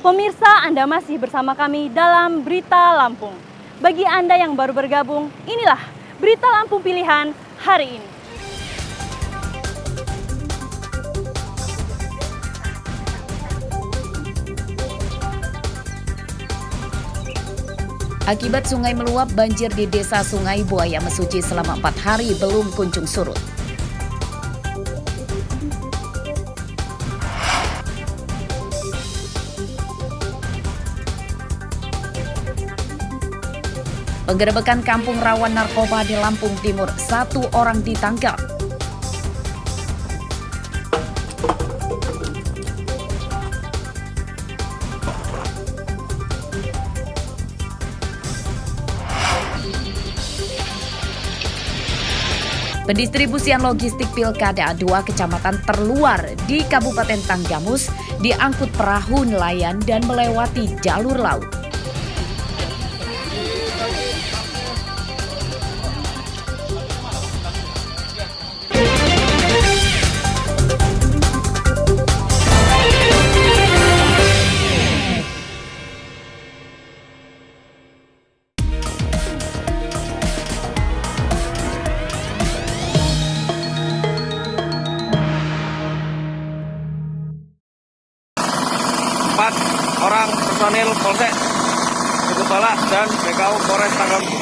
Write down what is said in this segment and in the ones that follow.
Pemirsa, Anda masih bersama kami dalam Berita Lampung. Bagi Anda yang baru bergabung, inilah Berita Lampung Pilihan hari ini. Akibat sungai meluap, banjir di Desa Sungai Buaya Mesuji selama 4 hari belum kunjung surut. Penggerebekan kampung rawan narkoba di Lampung Timur, 1 orang ditangkap. Pendistribusian logistik pilkada 2 kecamatan terluar di Kabupaten Tanggamus diangkut perahu nelayan dan melewati jalur laut. Orang personil Polsek Cukubalak dan BKU Polres Tanggamus.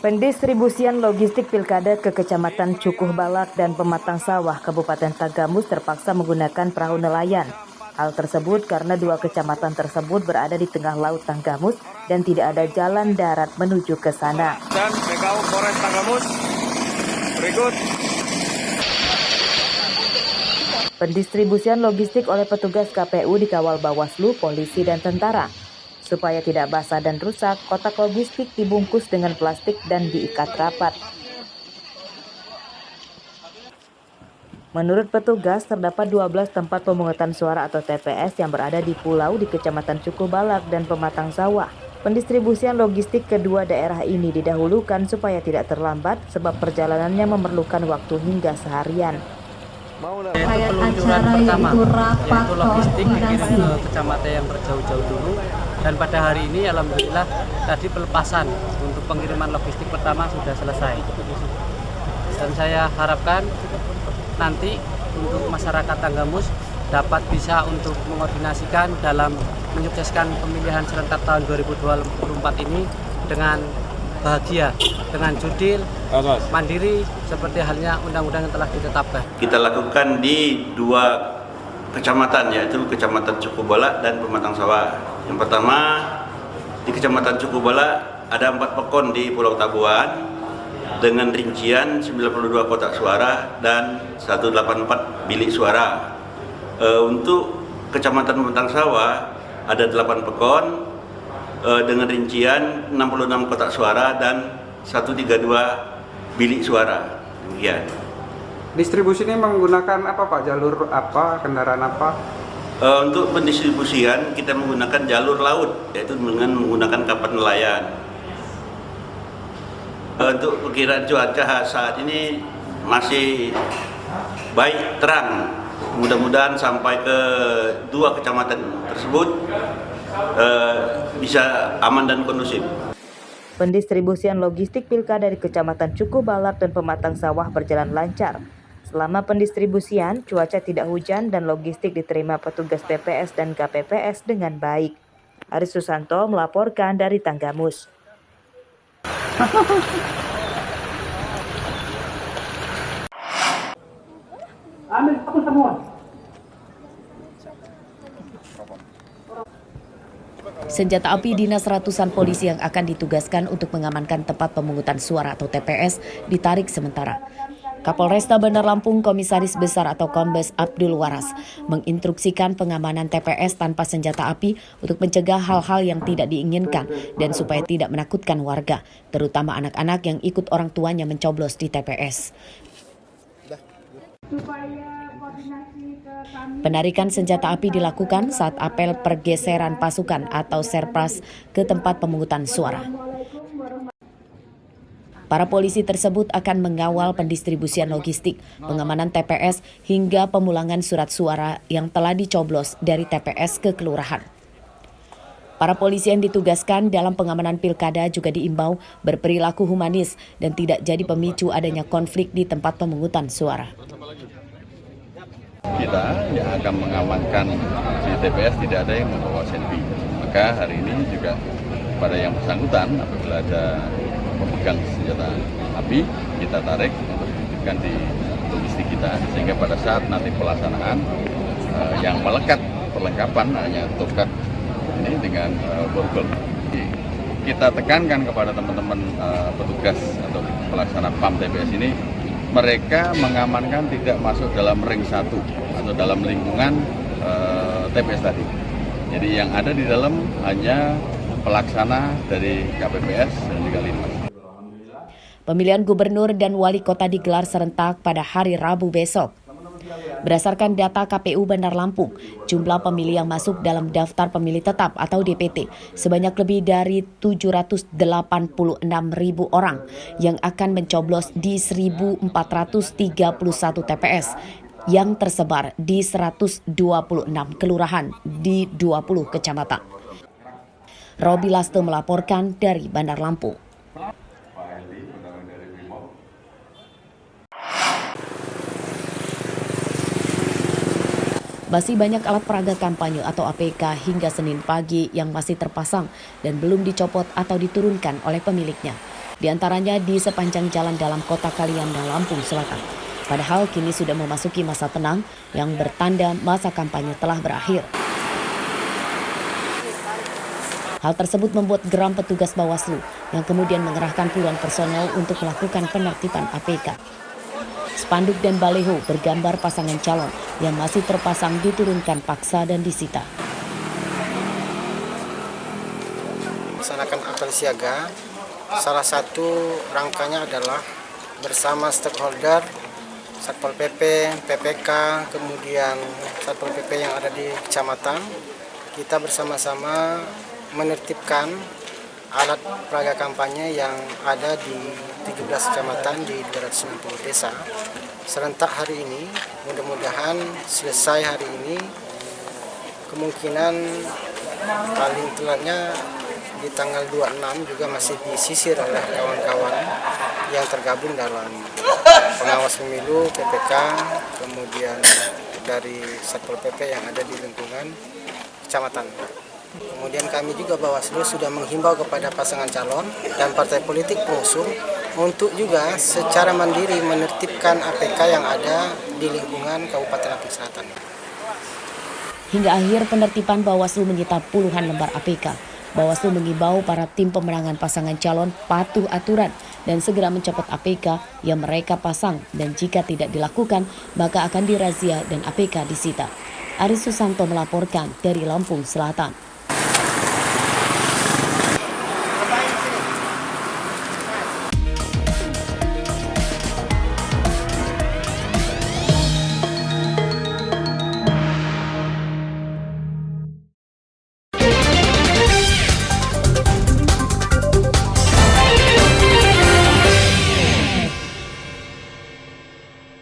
Pendistribusian logistik pilkada ke Kecamatan Cukuh Balak dan Pematang Sawah Kabupaten Tanggamus terpaksa menggunakan perahu nelayan. Hal tersebut karena 2 kecamatan tersebut berada di tengah laut Tanggamus dan tidak ada jalan darat menuju ke sana. Dan BKU Polres Tanggamus berikut. Pendistribusian logistik oleh petugas KPU dikawal Bawaslu, polisi, dan tentara. Supaya tidak basah dan rusak, kotak logistik dibungkus dengan plastik dan diikat rapat. Menurut petugas, terdapat 12 tempat pemungutan suara atau TPS yang berada di pulau di Kecamatan Cukuh Balak dan Pematang Sawah. Pendistribusian logistik kedua daerah ini didahulukan supaya tidak terlambat sebab perjalanannya memerlukan waktu hingga seharian. Yaitu peluncuran pertama, yaitu logistik dikirim ke kecamatan yang berjauh-jauh dulu. Dan pada hari ini alhamdulillah tadi pelepasan untuk pengiriman logistik pertama sudah selesai. Dan saya harapkan nanti untuk masyarakat Tanggamus dapat bisa untuk mengkoordinasikan dalam menyukseskan pemilihan serentak tahun 2024 ini dengan bahagia, dengan jurdil, mandiri, seperti halnya undang-undang yang telah ditetapkan. Kita lakukan di 2 kecamatan, yaitu Kecamatan Cukuh Balak dan Pematang Sawah. Yang pertama, di Kecamatan Cukuh Balak ada 4 pekon di Pulau Tabuan dengan rincian 92 kotak suara dan 184 bilik suara. Untuk Kecamatan Pematang Sawah ada 8 pekon dengan rincian 66 kotak suara dan 132 bilik suara. Demikian. Distribusi ini menggunakan apa Pak? Jalur apa? Kendaraan apa? Untuk pendistribusian kita menggunakan jalur laut, yaitu dengan menggunakan kapal nelayan. Untuk perkiraan cuaca saat ini masih baik, terang. Mudah-mudahan sampai ke 2 kecamatan tersebut bisa aman dan kondusif. Pendistribusian logistik pilkada di Kecamatan Cukuh Balak dan Pematang Sawah berjalan lancar. Selama pendistribusian, cuaca tidak hujan dan logistik diterima petugas PPS dan KPPS dengan baik. Aris Susanto melaporkan dari Tanggamus. Ambil aku semua. Senjata api dinas ratusan polisi yang akan ditugaskan untuk mengamankan tempat pemungutan suara atau TPS ditarik sementara. Kapolresta Bandar Lampung Komisaris Besar atau Kombes Abdul Waras menginstruksikan pengamanan TPS tanpa senjata api untuk mencegah hal-hal yang tidak diinginkan dan supaya tidak menakutkan warga, terutama anak-anak yang ikut orang tuanya mencoblos di TPS. Penarikan senjata api dilakukan saat apel pergeseran pasukan atau serpras ke tempat pemungutan suara. Para polisi tersebut akan mengawal pendistribusian logistik, pengamanan TPS, hingga pemulangan surat suara yang telah dicoblos dari TPS ke kelurahan. Para polisi yang ditugaskan dalam pengamanan pilkada juga diimbau berperilaku humanis dan tidak jadi pemicu adanya konflik di tempat pemungutan suara. Kita yang akan mengamankan di TPS tidak ada yang membawa selfie. Maka hari ini juga pada yang bersangkutan apabila ada pemegang senjata api, kita tarik untuk dititipkan di logistik kita, sehingga pada saat nanti pelaksanaan yang melekat perlengkapan hanya tokat ini dengan borgol. Kita tekankan kepada teman-teman petugas atau pelaksana PAM TPS ini, mereka mengamankan tidak masuk dalam ring 1 atau dalam lingkungan TPS tadi. Jadi yang ada di dalam hanya pelaksana dari KPPS dan juga Linmas. Pemilihan gubernur dan wali kota digelar serentak pada hari Rabu besok. Berdasarkan data KPU Bandar Lampung, jumlah pemilih yang masuk dalam daftar pemilih tetap atau DPT sebanyak lebih dari 786.000 orang yang akan mencoblos di 1.431 TPS yang tersebar di 126 kelurahan di 20 kecamatan. Robi Laste melaporkan dari Bandar Lampung. Masih banyak alat peraga kampanye atau APK hingga Senin pagi yang masih terpasang dan belum dicopot atau diturunkan oleh pemiliknya. Di antaranya di sepanjang jalan dalam kota Kalianda, Lampung Selatan. Padahal kini sudah memasuki masa tenang yang bertanda masa kampanye telah berakhir. Hal tersebut membuat geram petugas Bawaslu yang kemudian mengerahkan puluhan personel untuk melakukan penertiban APK. Spanduk dan baleho bergambar pasangan calon yang masih terpasang diturunkan paksa dan disita. Melaksanakan apel siaga, salah satu rangkanya adalah bersama stakeholder, Satpol PP, PPK, kemudian Satpol PP yang ada di kecamatan, kita bersama-sama menertibkan alat peraga kampanye yang ada di 17 kecamatan di 290 desa. Serentak hari ini, mudah-mudahan selesai hari ini, kemungkinan paling telatnya di tanggal 26 juga masih disisir oleh kawan-kawan yang tergabung dalam pengawas pemilu, PPK, kemudian dari Satpol PP yang ada di lingkungan kecamatan. Kemudian kami juga Bawaslu sudah menghimbau kepada pasangan calon dan partai politik pengusung untuk juga secara mandiri menertibkan APK yang ada di lingkungan Kabupaten Lampung Selatan. Hingga akhir penertiban, Bawaslu menyita puluhan lembar APK. Bawaslu mengimbau para tim pemenangan pasangan calon patuh aturan dan segera mencopot APK yang mereka pasang, dan jika tidak dilakukan maka akan dirazia dan APK disita. Aris Susanto melaporkan dari Lampung Selatan.